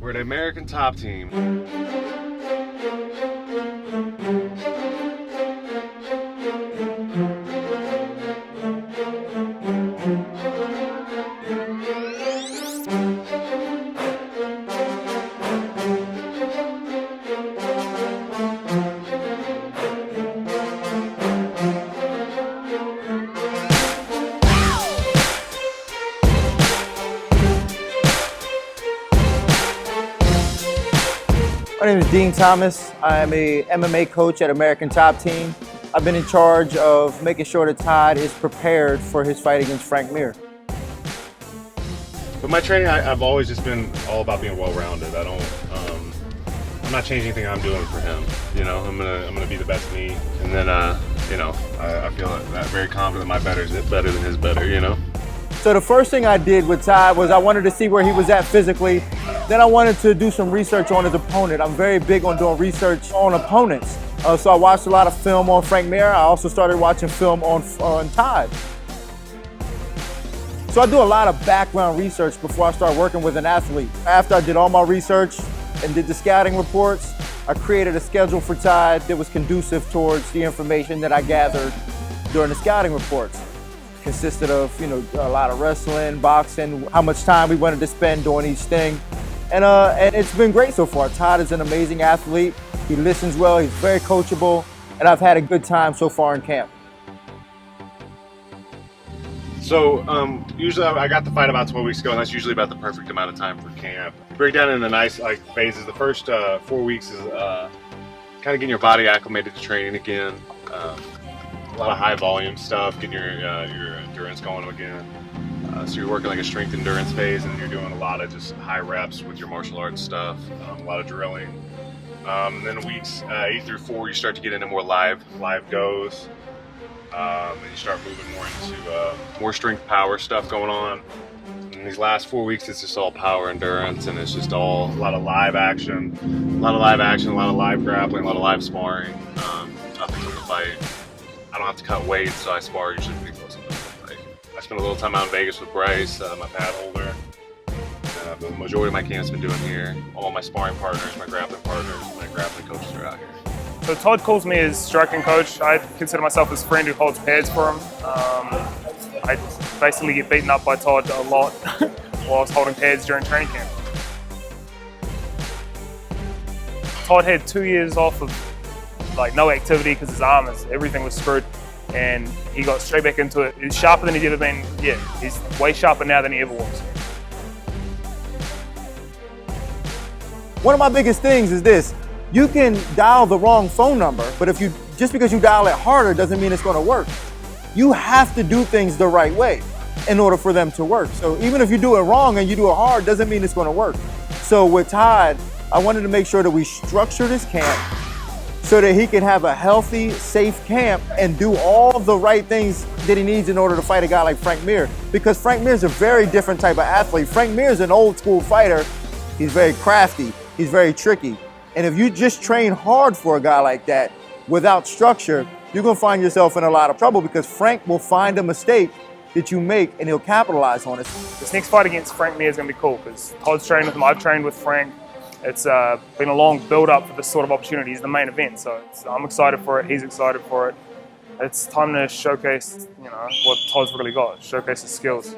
We're the American Top Team. My name is Dean Thomas. I am a MMA coach at American Top Team. I've been in charge of making sure that Todd is prepared for his fight against Frank Mir. But my training, I've always just been all about being well-rounded. I'm not changing anything I'm doing for him. You know, I'm gonna be the best me, and then you know, I feel that very confident that my better is better than his better. You know. So the first thing I did with Todd was I wanted to see where he was at physically. Then I wanted to do some research on his opponent. I'm very big on doing research on opponents. So I watched a lot of film on Frank Mir. I also started watching film on Todd. So I do a lot of background research before I start working with an athlete. After I did all my research and did the scouting reports, I created a schedule for Todd that was conducive towards the information that I gathered during the scouting reports. Consisted of, you know, a lot of wrestling, boxing, how much time we wanted to spend doing each thing. And it's been great so far. Todd is an amazing athlete. He listens well, he's very coachable, and I've had a good time so far in camp. So usually I got the fight about 12 weeks ago, and that's usually about the perfect amount of time for camp. Break down into nice phases. The first 4 weeks is kind of getting your body acclimated to training again. A lot of high volume stuff, getting your endurance going again. So you're working like a strength endurance phase, and you're doing a lot of just high reps with your martial arts stuff, a lot of drilling. Then weeks 8 through 4, you start to get into more live goes. And you start moving more into more strength power stuff going on. And these last 4 weeks, it's just all power endurance, and it's just all a lot of live action, a lot of live grappling, a lot of live sparring. Nothing from the fight. I don't have to cut weight, so I spar usually pretty close to the fight. I spent a little time out in Vegas with Bryce, my pad holder. The majority of my camp's been doing here. All my sparring partners, my grappling partners, my grappling coaches are out here. So Todd calls me his striking coach. I consider myself his friend who holds pads for him. I basically get beaten up by Todd a lot while I was holding pads during training camp. Todd had 2 years off of no activity because his arm everything was screwed, and he got straight back into it. He's sharper than he's ever been. Yeah, he's way sharper now than he ever was. One of my biggest things is this. You can dial the wrong phone number, but just because you dial it harder doesn't mean it's going to work. You have to do things the right way in order for them to work. So even if you do it wrong and you do it hard, doesn't mean it's going to work. So with Todd, I wanted to make sure that we structured his camp so that he can have a healthy, safe camp and do all the right things that he needs in order to fight a guy like Frank Mir. Because Frank Mir is a very different type of athlete. Frank Mir is an old school fighter. He's very crafty. He's very tricky. And if you just train hard for a guy like that without structure, you're gonna find yourself in a lot of trouble because Frank will find a mistake that you make and he'll capitalize on it. This next fight against Frank Mir is gonna be cool because Todd's trained with him, I've trained with Frank. It's been a long build-up for this sort of opportunity. It's the main event, so I'm excited for it. He's excited for it. It's time to showcase, you know, what Todd's really got. Showcase his skills.